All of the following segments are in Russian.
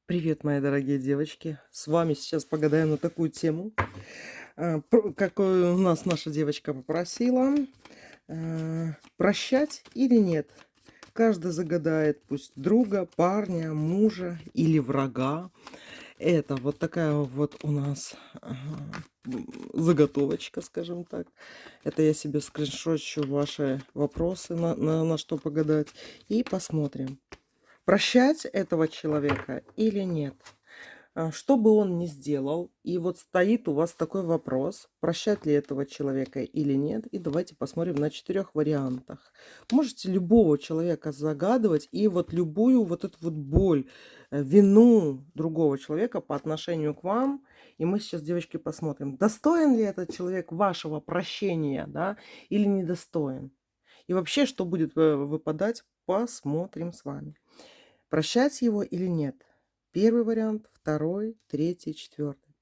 Привет, мои дорогие девочки. С вами сейчас погадаем на такую тему, какую у нас наша девочка попросила. Прощать или нет? Каждый загадает, пусть друга, парня, мужа или врага. Это вот такая вот у нас заготовочка, скажем так. Это я себе скриншотчу ваши вопросы, на что погадать. И посмотрим, прощать этого человека или нет. Что бы он ни сделал, и вот стоит у вас такой вопрос, прощать ли этого человека или нет. И давайте посмотрим на 4 вариантах. Можете любого человека загадывать, и вот любую вот эту вот боль, вину другого человека по отношению к вам. И мы сейчас, девочки, посмотрим, достоин ли этот человек вашего прощения, да, или недостоин. И вообще, что будет выпадать, посмотрим с вами. Прощать его или нет? Первый вариант, второй, третий, четвертый.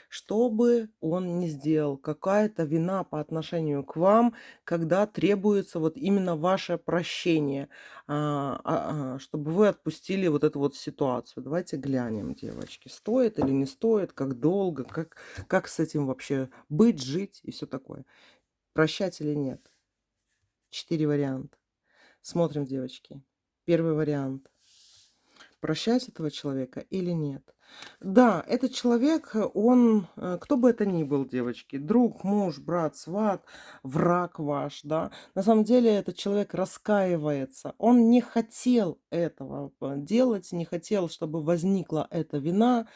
Что бы он ни сделал, какая-то вина по отношению к вам, когда требуется вот именно ваше прощение, чтобы вы отпустили вот эту вот ситуацию. Давайте глянем, девочки, стоит или не стоит, как долго, как с этим вообще быть, жить и все такое. Прощать или нет? 4 варианта. Смотрим, девочки. Первый вариант. Прощать этого человека или нет. Да, этот человек, он, кто бы это ни был, девочки, друг, муж, брат, сват, враг ваш, да, на самом деле этот человек раскаивается. Он не хотел этого делать, не хотел, чтобы возникла эта вина,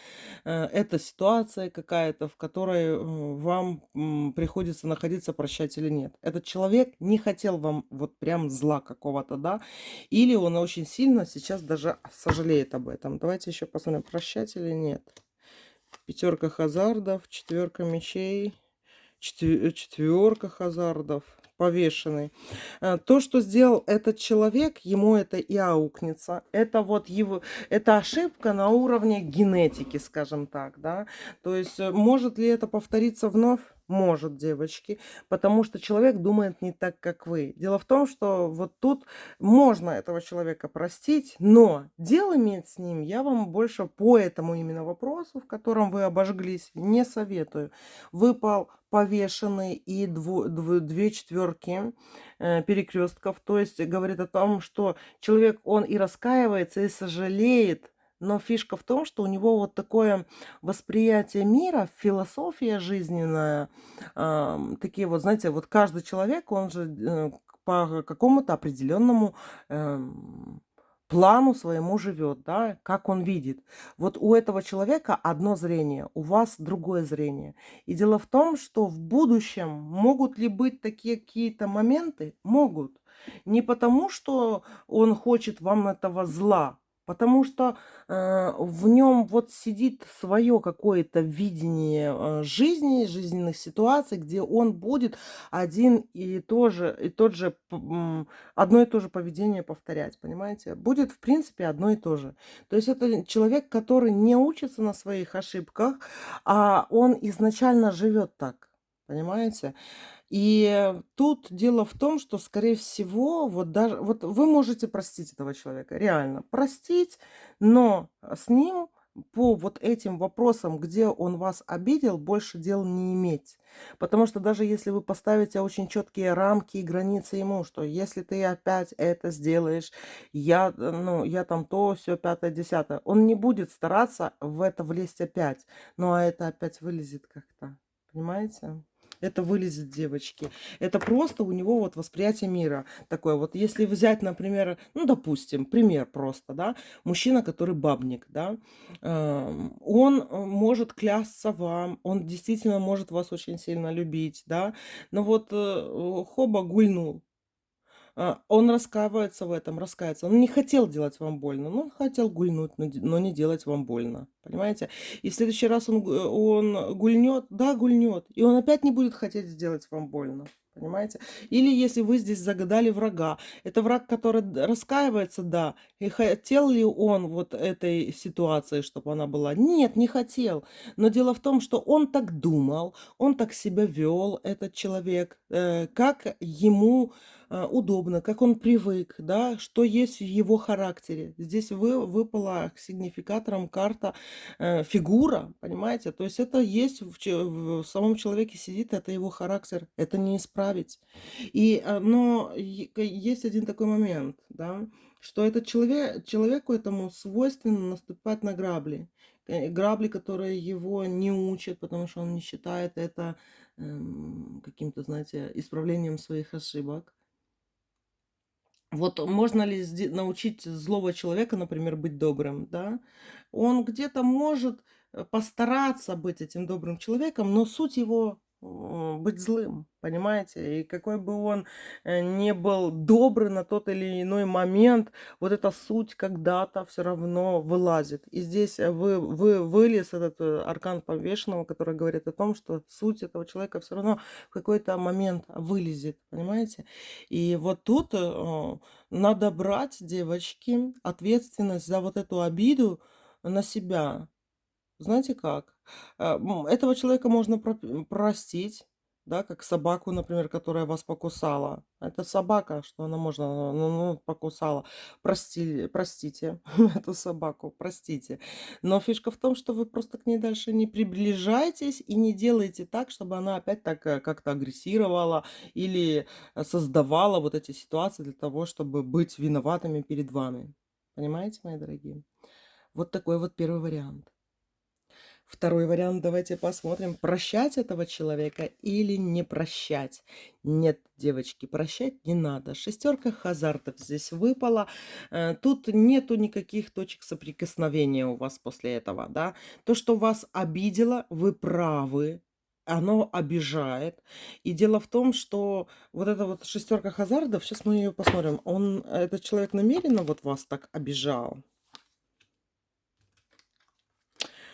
эта ситуация какая-то, в которой вам приходится находиться, прощать или нет. Этот человек не хотел вам вот прям зла какого-то, да, или он очень сильно сейчас даже сожалеет об этом. Давайте еще посмотрим, прощать или нет. Пятерка хазардов, четверка мечей, четверка хазардов, повешенный. То, что сделал этот человек, ему это и аукнется. Это вот его, это ошибка на уровне генетики, скажем так, да. То есть может ли это повториться вновь? Может, девочки, потому что человек думает не так, как вы. Дело в том, что вот тут можно этого человека простить, но дело иметь с ним я вам больше по этому именно вопросу, в котором вы обожглись, не советую. Выпал повешенный и две четверки перекрестков. То есть говорит о том, что человек, он и раскаивается, и сожалеет, но фишка в том, что у него вот такое восприятие мира, философия жизненная, такие вот, знаете, вот каждый человек, он же по какому-то определенному плану своему живет, да, как он видит. Вот у этого человека одно зрение, у вас другое зрение. И дело в том, что в будущем могут ли быть такие какие-то моменты? Могут. Не потому, что он хочет вам этого зла, потому что в нем вот сидит свое какое-то видение жизни, жизненных ситуаций, где он будет один и тот же одно и то же поведение повторять, понимаете? Будет, в принципе, одно и то же. То есть это человек, который не учится на своих ошибках, а он изначально живет так, понимаете? И тут дело в том, что, скорее всего, вот даже вот вы можете простить этого человека, реально простить, но с ним по вот этим вопросам, где он вас обидел, больше дел не иметь. Потому что даже если вы поставите очень четкие рамки и границы ему, что если ты опять это сделаешь, ну, я там то, все, пятое, десятое, он не будет стараться в это влезть опять. Ну, а это опять вылезет как-то. Понимаете? Это вылезет, девочки. Это просто у него вот восприятие мира такое. Вот если взять, например, ну, допустим, пример просто, да, мужчина, который бабник, да, он может клясться вам, он действительно может вас очень сильно любить, да, но вот хоба гульнул. Он раскаивается в этом, раскается. Он не хотел делать вам больно, но он хотел гульнуть, но не делать вам больно. Понимаете? И в следующий раз он гульнет, да, гульнет, и он опять не будет хотеть сделать вам больно. Понимаете? Или если вы здесь загадали врага. Это враг, который раскаивается, да. И хотел ли он вот этой ситуации, чтобы она была? Нет, не хотел. Но дело в том, что он так думал, он так себя вел, этот человек, как ему удобно, как он привык, да, что есть в его характере. Здесь выпала сигнификатором карта фигура, понимаете? То есть это есть в самом человеке сидит, это его характер, это не исправить. Но есть один такой момент, да, что этот человеку этому свойственно наступать на грабли. Грабли, которые его не учат, потому что он не считает это каким-то, знаете, исправлением своих ошибок. Вот можно ли научить злого человека, например, быть добрым, да? Он где-то может постараться быть этим добрым человеком, но суть его быть злым, понимаете? И какой бы он не был добрый на тот или иной момент, вот эта суть когда-то все равно вылазит. И здесь вылез этот аркан повешенного, который говорит о том, что суть этого человека все равно в какой-то момент вылезет, понимаете? И вот тут надо брать, девочки, ответственность за вот эту обиду на себя. Знаете как? Этого человека можно простить, да, как собаку, например, которая вас покусала. Это собака, что она можно, покусала. Простите эту собаку, простите. Но фишка в том, что вы просто к ней дальше не приближаетесь и не делаете так, чтобы она опять так как-то агрессировала или создавала вот эти ситуации для того, чтобы быть виноватыми перед вами. Понимаете, мои дорогие? Вот такой вот первый вариант. Второй вариант, давайте посмотрим, прощать этого человека или не прощать. Нет, девочки, прощать не надо. Шестерка хазартов здесь выпала. Тут нету никаких точек соприкосновения у вас после этого, да. То, что вас обидело, вы правы. Оно обижает. И дело в том, что вот эта вот шестерка хазардов, сейчас мы ее посмотрим, этот человек намеренно вот вас так обижал?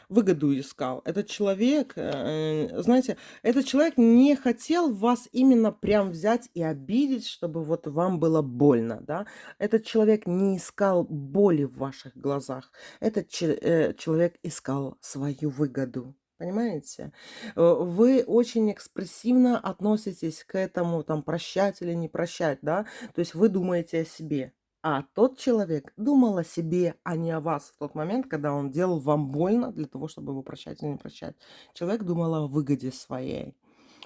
Выгоду искал. Этот человек, знаете, этот человек не хотел вас именно прям взять и обидеть, чтобы вот вам было больно, да. Этот человек не искал боли в ваших глазах. Этот человек искал свою выгоду. Понимаете? Вы очень экспрессивно относитесь к этому, там, прощать или не прощать, да? То есть вы думаете о себе. А тот человек думал о себе, а не о вас в тот момент, когда он делал вам больно для того, чтобы его прощать или не прощать. Человек думал о выгоде своей.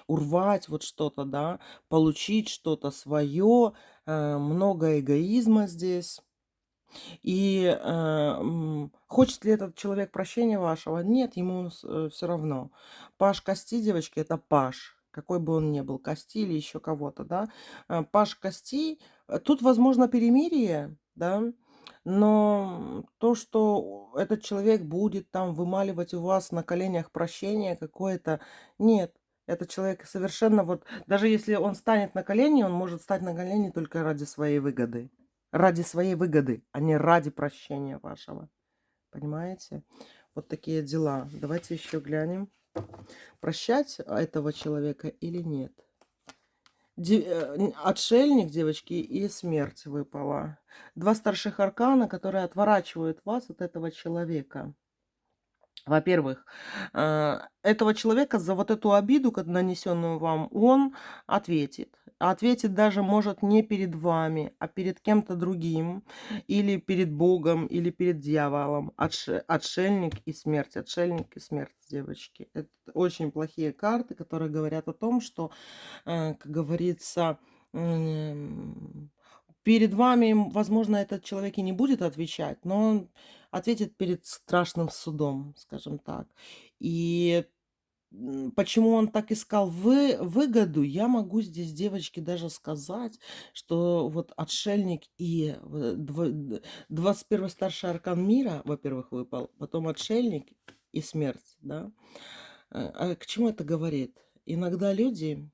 Урвать вот что-то, да, получить что-то свое, много эгоизма здесь. И хочет ли этот человек прощения вашего? Нет, ему все равно. Паш кости, девочки, это паш. Какой бы он ни был, кости или еще кого-то, да. Паш костей. Тут возможно перемирие, да. Но то, что этот человек будет там вымаливать у вас на коленях прощение какое-то, нет. Этот человек совершенно вот, даже если он станет на колени, он может стать на колени только ради своей выгоды. Ради своей выгоды, а не ради прощения вашего. Понимаете? Вот такие дела. Давайте еще глянем. Прощать этого человека или нет? Отшельник, девочки, и смерть выпала. Два старших аркана, которые отворачивают вас от этого человека. Во-первых, этого человека за вот эту обиду, нанесенную вам, он ответит. Ответит даже, может, не перед вами, а перед кем-то другим, или перед Богом, или перед дьяволом. Отшельник и смерть. Отшельник и смерть, девочки. Это очень плохие карты, которые говорят о том, что, как говорится, перед вами, возможно, этот человек и не будет отвечать, но он ответит перед страшным судом, скажем так. И почему он так искал выгоду, я могу здесь, девочки, даже сказать, что вот отшельник и 21 старший аркан мира, во-первых, выпал, потом отшельник и смерть, да. А к чему это говорит? Иногда люди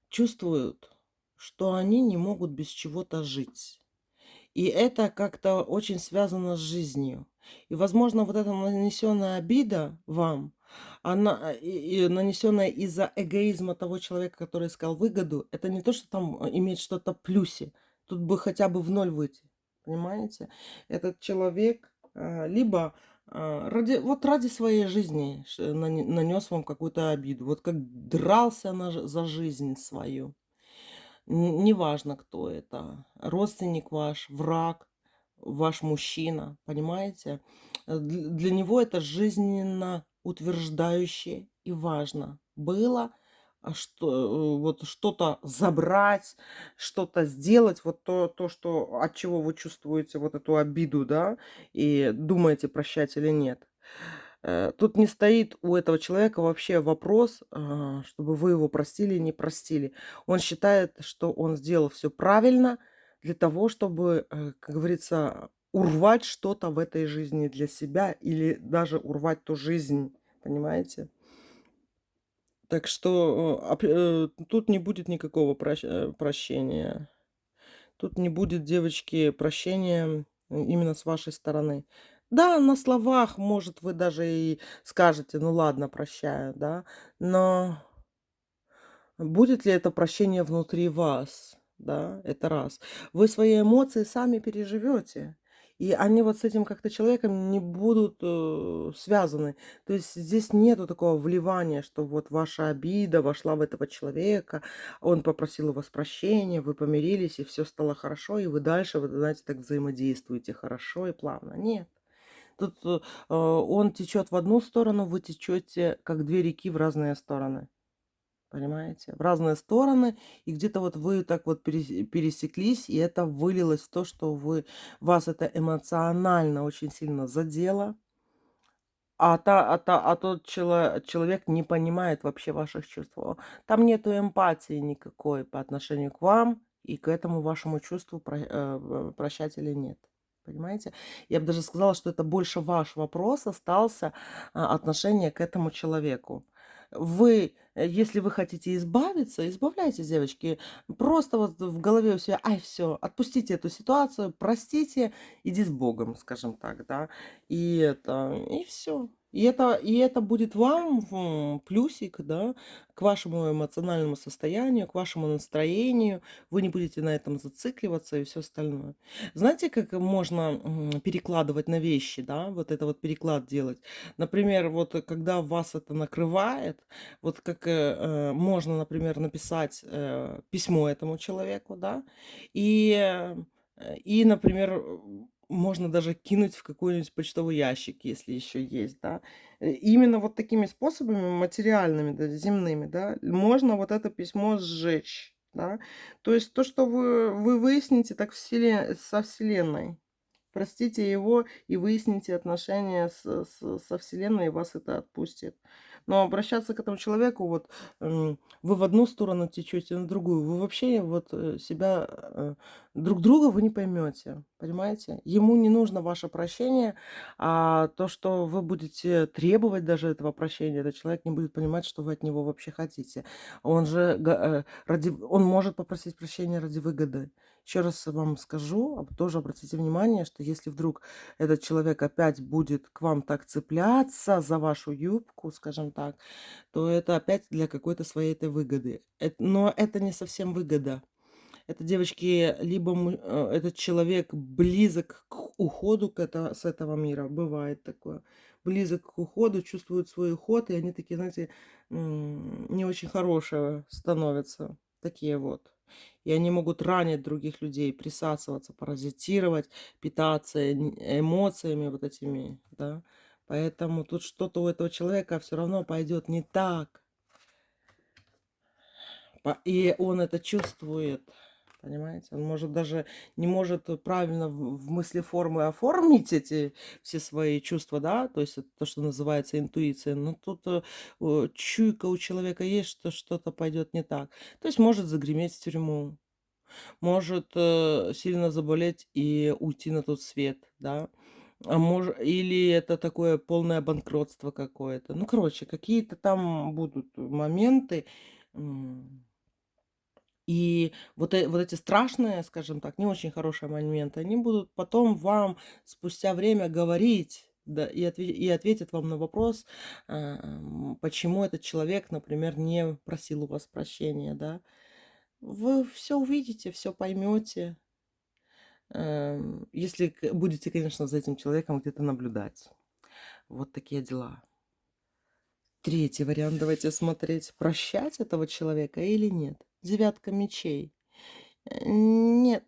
чувствуют, что они не могут без чего-то жить. И это как-то очень связано с жизнью. И, возможно, вот эта нанесенная обида вам, она и нанесенная из-за эгоизма того человека, который искал выгоду, это не то, что там иметь что-то в плюсе. Тут бы хотя бы в ноль выйти. Понимаете? Этот человек либо ради своей жизни нанес вам какую-то обиду. Вот как дрался за жизнь свою. Неважно, кто это, родственник ваш, враг, ваш мужчина, понимаете? Для него это жизненно утверждающе и важно было, вот что-то забрать, что-то сделать, вот то, что, от чего вы чувствуете вот эту обиду, да, и думаете, прощать или нет. Тут не стоит у этого человека вообще вопрос, чтобы вы его простили, не простили. Он считает, что он сделал все правильно для того, чтобы, как говорится, урвать что-то в этой жизни для себя или даже урвать ту жизнь, понимаете? Так что, тут не будет никакого прощения. Тут не будет, девочки, прощения именно с вашей стороны. Да, на словах, может, вы даже и скажете: "Ну ладно, прощаю", да, но будет ли это прощение внутри вас, да? Это раз. Вы свои эмоции сами переживете, и они вот с этим как-то человеком не будут, связаны. То есть здесь нету такого вливания, что вот ваша обида вошла в этого человека, он попросил у вас прощения, вы помирились, и все стало хорошо, и вы дальше, вот знаете, так взаимодействуете хорошо и плавно. Нет. Тут, он течет в одну сторону, вы течете, как 2 реки, в разные стороны. Понимаете? В разные стороны. И где-то вот вы так вот пересеклись, и это вылилось в то, что вас это эмоционально очень сильно задело. Тот человек не понимает вообще ваших чувств. Там нету эмпатии никакой по отношению к вам и к этому вашему чувству прощать или нет. Понимаете? Я бы даже сказала, что это больше ваш вопрос остался, отношение к этому человеку. Если вы хотите избавиться, избавляйтесь, девочки. Просто вот в голове у себя: "Ай, все, отпустите эту ситуацию, простите, иди с Богом", скажем так, да. И все. И это будет вам плюсик, да, к вашему эмоциональному состоянию, к вашему настроению. Вы не будете на этом зацикливаться и все остальное. Знаете, как можно, перекладывать на вещи, да, вот это вот переклад делать? Например, вот, когда вас это накрывает, вот как, можно, например, написать, письмо этому человеку, да, и, например, можно даже кинуть в какой-нибудь почтовый ящик, если еще есть, да. Именно вот такими способами материальными, да, земными, да, можно вот это письмо сжечь, да. То есть то, что вы выясните так со Вселенной. Простите его и выясните отношения со Вселенной, и вас это отпустит. Но обращаться к этому человеку, вот, вы в одну сторону течете, на другую, вы вообще вот, друг друга вы не поймете, понимаете? Ему не нужно ваше прощение, а то, что вы будете требовать даже этого прощения, этот человек не будет понимать, что вы от него вообще хотите. Он может попросить прощения ради выгоды. Еще раз вам скажу, тоже обратите внимание, что если вдруг этот человек опять будет к вам так цепляться за вашу юбку, скажем так, то это опять для какой-то своей этой выгоды. Но это не совсем выгода. Это, девочки, либо этот человек близок к уходу с этого мира, бывает такое, близок к уходу, чувствует свой уход, и они такие, знаете, не очень хорошие становятся, такие вот. И они могут ранить других людей, присасываться, паразитировать, питаться эмоциями вот этими, да. Поэтому тут что-то у этого человека все равно пойдет не так. И он это чувствует, понимаете? Он может даже не может правильно в мыслеформы оформить эти все свои чувства, да, то есть это то, что называется интуиция. Но тут чуйка у человека есть, что что-то пойдет не так. То есть может загреметь в тюрьму, может сильно заболеть и уйти на тот свет, да. Или это такое полное банкротство какое-то. Ну, короче, какие-то там будут моменты. м, и вот эти страшные, скажем так, не очень хорошие моменты, они будут потом вам спустя время говорить, да, и ответят вам на вопрос, почему этот человек, например, не просил у вас прощения, да. Вы все увидите, все поймете, если будете, конечно, за этим человеком где-то наблюдать. Вот такие дела. Третий вариант давайте смотреть, прощать этого человека или нет. Девятка мечей. Нет.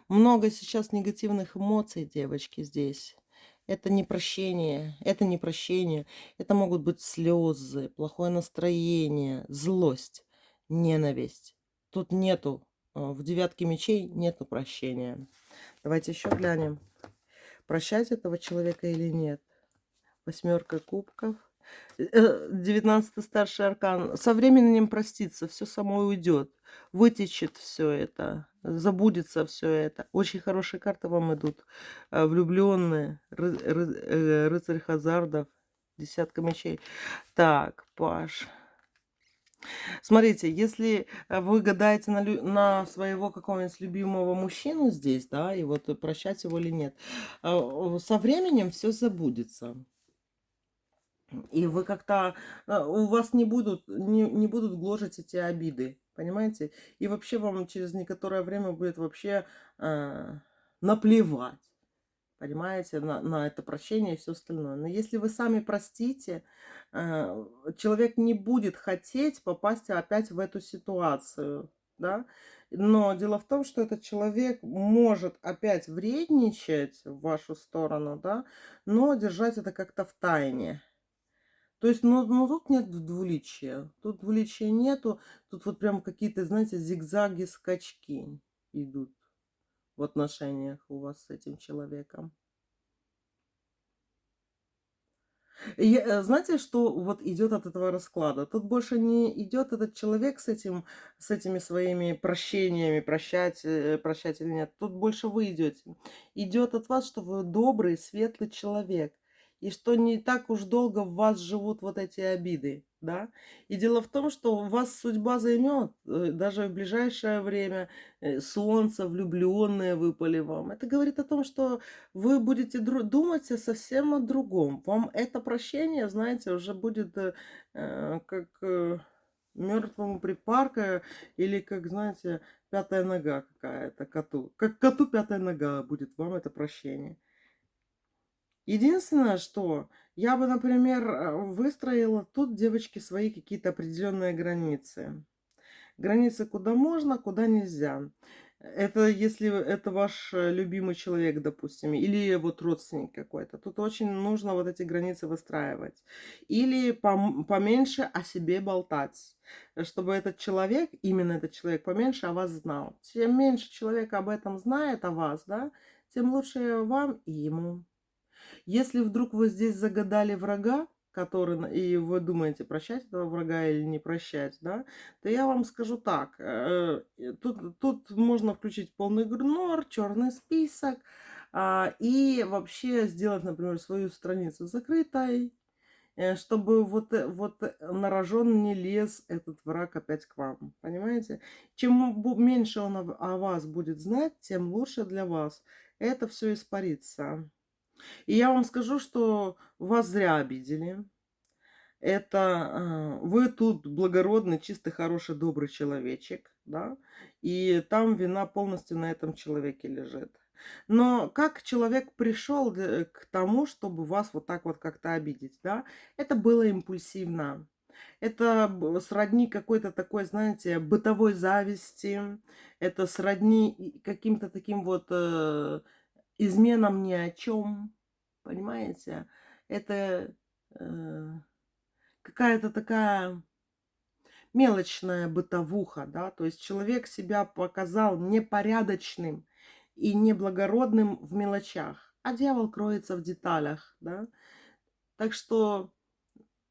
Много сейчас негативных эмоций, девочки, здесь. Это не прощение, это не прощение. Это могут быть слезы, плохое настроение, злость, ненависть. Тут нету, в девятке мечей нету прощения. Давайте еще глянем, прощать этого человека или нет. Восьмерка кубков. 19 старший аркан. Со временем простится, все само уйдет. Вытечет все это, забудется все это. Очень хорошие карты вам идут. Влюбленные, рыцарь Хазардов, десятка мечей. Так, Паш. Смотрите, если вы гадаете на своего какого-нибудь любимого мужчину здесь, да, и вот прощать его или нет, со временем все забудется. И вы как-то, у вас не будут гложить эти обиды, понимаете? И вообще вам через некоторое время будет вообще наплевать, понимаете, на это прощение и все остальное. Но если вы сами простите, человек не будет хотеть попасть опять в эту ситуацию, да? Но дело в том, что этот человек может опять вредничать в вашу сторону, да, но держать это как-то в тайне. То есть, ну тут нет двуличия. Тут двуличия нету. Тут вот прям какие-то, знаете, зигзаги, скачки идут в отношениях у вас с этим человеком. Знаете, что вот идет от этого расклада? Тут больше не идет этот человек с этими своими прощениями, прощать или нет. Тут больше вы идете. Идет от вас, что вы добрый, светлый человек. И что не так уж долго в вас живут вот эти обиды, да? И дело в том, что вас судьба займет, даже в ближайшее время, солнце, влюбленные выпали вам. Это говорит о том, что вы будете думать совсем о другом. Вам это прощение, знаете, уже будет как мертвому припарка или как, знаете, пятая нога какая-то коту. Как коту пятая нога будет вам это прощение. Единственное, что я бы, например, выстроила тут, девочки, свои какие-то определенные границы. Границы, куда можно, куда нельзя. Это если это ваш любимый человек, допустим, или вот родственник какой-то. Тут очень нужно вот эти границы выстраивать. Или поменьше о себе болтать, чтобы этот человек, именно этот человек, поменьше о вас знал. Чем меньше человек об этом знает, о вас, да, тем лучше вам и ему. Если вдруг вы здесь загадали врага, и вы думаете, прощать этого врага или не прощать, да, то я вам скажу так. Тут можно включить полный игнор, черный список, и вообще сделать, например, свою страницу закрытой, чтобы вот на рожон не лез этот враг опять к вам. Понимаете? Чем меньше он о вас будет знать, тем лучше для вас. Это все испарится. И я вам скажу, что вас зря обидели. Это вы тут благородный, чистый, хороший, добрый человечек, да, и там вина полностью на этом человеке лежит. Но как человек пришел к тому, чтобы вас вот так вот как-то обидеть, да, это было импульсивно. Это сродни какой-то такой, знаете, бытовой зависти, это сродни каким-то таким вот изменам ни о чем, понимаете? Это э, какая-то такая мелочная бытовуха, да, то есть человек себя показал непорядочным и неблагородным в мелочах, а дьявол кроется в деталях, да. Так что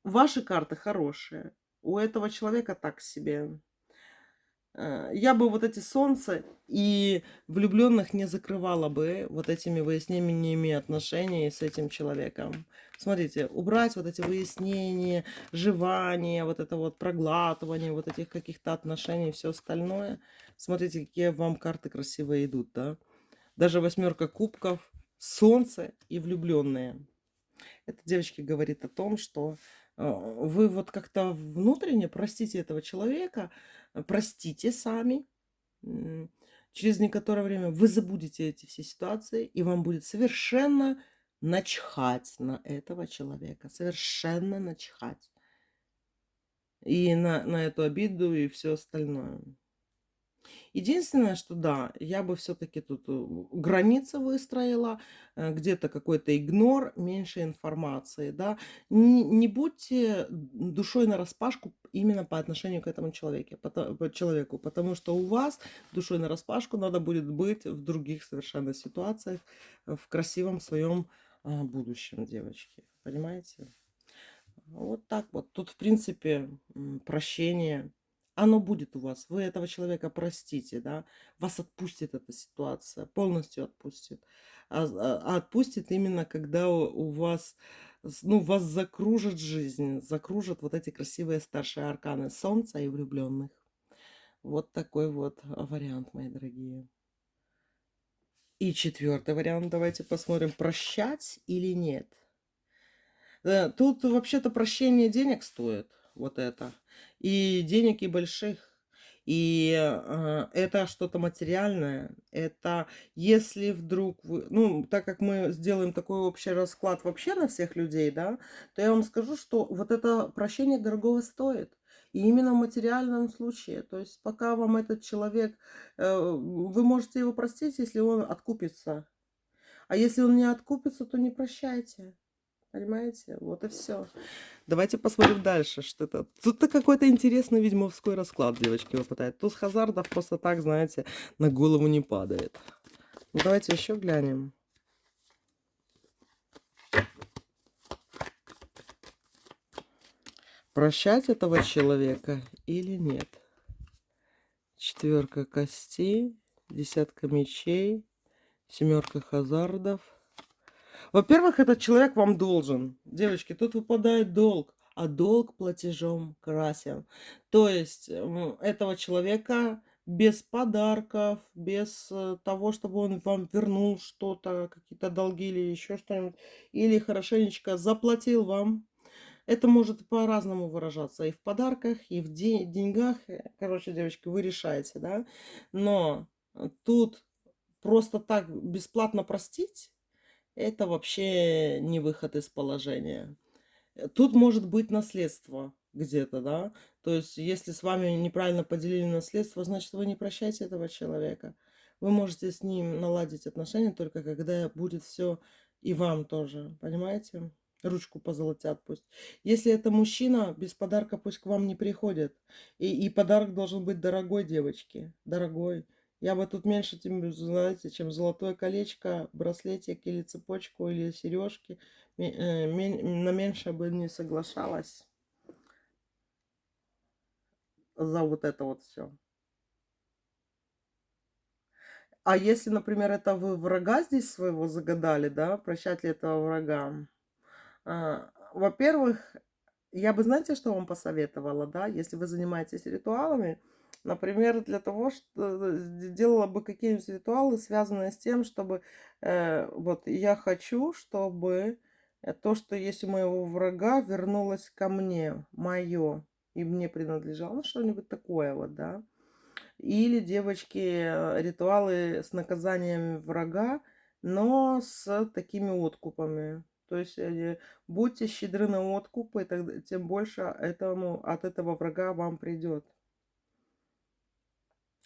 ваши карты хорошие, у этого человека так себе. Я бы вот эти солнца и влюбленных не закрывала бы вот этими выяснениями отношений с этим человеком. Смотрите, убрать вот эти выяснения, жевание, вот это вот проглатывание вот этих каких-то отношений и все остальное. Смотрите, какие вам карты красивые идут, да? Даже восьмерка кубков, солнце и влюбленные. Это, девочки, говорит о том, что вы вот как-то внутренне простите этого человека, простите сами. Через некоторое время вы забудете эти все ситуации, и вам будет совершенно начхать на этого человека. Совершенно начхать. И на эту обиду, и все остальное. Единственное, что да, я бы все-таки тут границы выстроила, где-то какой-то игнор, меньше информации, да. Не будьте душой нараспашку именно по отношению к этому человеку, потому что у вас душой нараспашку надо будет быть в других совершенно ситуациях, в красивом своем будущем, девочки. Понимаете? Вот так вот. Тут, в принципе, прощение, оно будет у вас. Вы этого человека простите, да, вас отпустит эта ситуация, полностью отпустит. А отпустит именно, когда у вас, ну, вас закружит жизнь, закружат вот эти красивые старшие арканы Солнца и влюбленных. Вот такой вот вариант, мои дорогие. И четвертый вариант, давайте посмотрим, прощать или нет. Тут вообще-то прощение денег стоит, вот это. И денег, и больших. И это что-то материальное. Это если вдруг вы... Ну, так как мы сделаем такой общий расклад вообще на всех людей, да, то я вам скажу, что вот это прощение дорогого стоит. И именно в материальном случае. То есть пока вам этот человек... Вы можете его простить, если он откупится. А если он не откупится, то не прощайте. Понимаете? Вот и все. Давайте посмотрим дальше, что это. Тут-то какой-то интересный ведьмовской расклад девочки выпадает. Туз Хазардов просто так, знаете, на голову не падает. Ну, давайте еще глянем. Прощать этого человека или нет? Четверка костей, десятка мечей, семерка Хазардов. Во-первых, этот человек вам должен. Девочки, тут выпадает долг, а долг платежом красен. То есть этого человека без подарков, без того, чтобы он вам вернул что-то, какие-то долги или еще что-нибудь, или хорошенечко заплатил вам. Это может по-разному выражаться. И в подарках, и в деньгах. Короче, девочки, вы решаете, да? Но тут просто так бесплатно простить, это вообще не выход из положения. Тут может быть наследство где-то, да. То есть, если с вами неправильно поделили наследство, значит, вы не прощаете этого человека. Вы можете с ним наладить отношения только когда будет все и вам тоже, понимаете? Ручку позолотят пусть. Если это мужчина, без подарка пусть к вам не приходит. И подарок должен быть дорогой девочке, дорогой. Я бы тут меньше, знаете, чем золотое колечко, браслетик или цепочку, или сережки. На меньше бы не соглашалась за вот это вот все. А если, например, это вы врага здесь своего загадали, да, прощать ли этого врага? Во-первых, я бы, знаете, что вам посоветовала, да, если вы занимаетесь ритуалами, например, для того, что делала бы какие-нибудь ритуалы, связанные с тем, чтобы вот я хочу, чтобы то, что есть у моего врага, вернулось ко мне, мое, и мне принадлежало, ну, что-нибудь такое вот, да. Или, девочки, ритуалы с наказанием врага, но с такими откупами. То есть будьте щедры на откупы, тем больше от этого врага вам придет.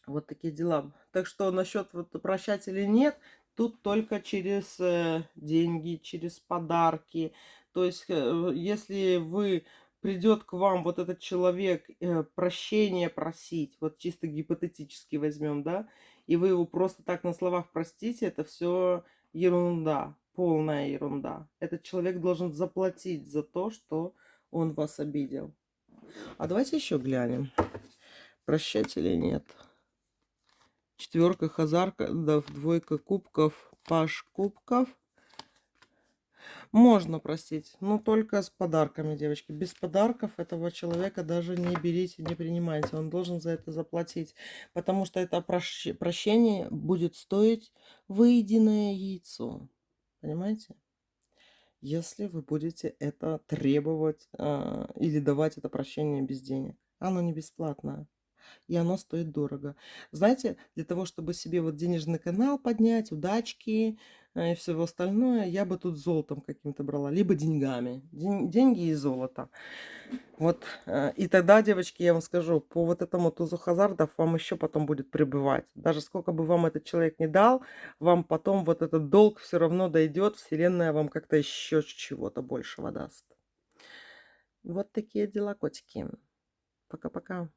Вот такие дела. Так что насчет вот прощать или нет, тут только через деньги, через подарки. То есть, если вы придет к вам вот этот человек прощения просить, вот чисто гипотетически возьмем, да, и вы его просто так на словах простите, это все ерунда, полная ерунда. Этот человек должен заплатить за то, что он вас обидел. А давайте еще глянем, прощать или нет. Четверка Хазардов, двойка кубков, паш кубков. Можно простить, но только с подарками, девочки. Без подарков этого человека даже не берите, не принимайте. Он должен за это заплатить. Потому что это прощение будет стоить выеденное яйцо. Понимаете? Если вы будете это требовать или давать это прощение без денег. Оно не бесплатное. И оно стоит дорого. Знаете, для того, чтобы себе вот денежный канал поднять, удачки, и всего остальное, я бы тут золотом каким-то брала, либо деньгами. Деньги и золото. Вот, и тогда, девочки, я вам скажу, по вот этому тузу хазардов вам еще потом будет прибывать. Даже сколько бы вам этот человек не дал, вам потом вот этот долг все равно дойдет, Вселенная вам как-то еще чего-то большего даст. Вот такие дела, котики. Пока-пока.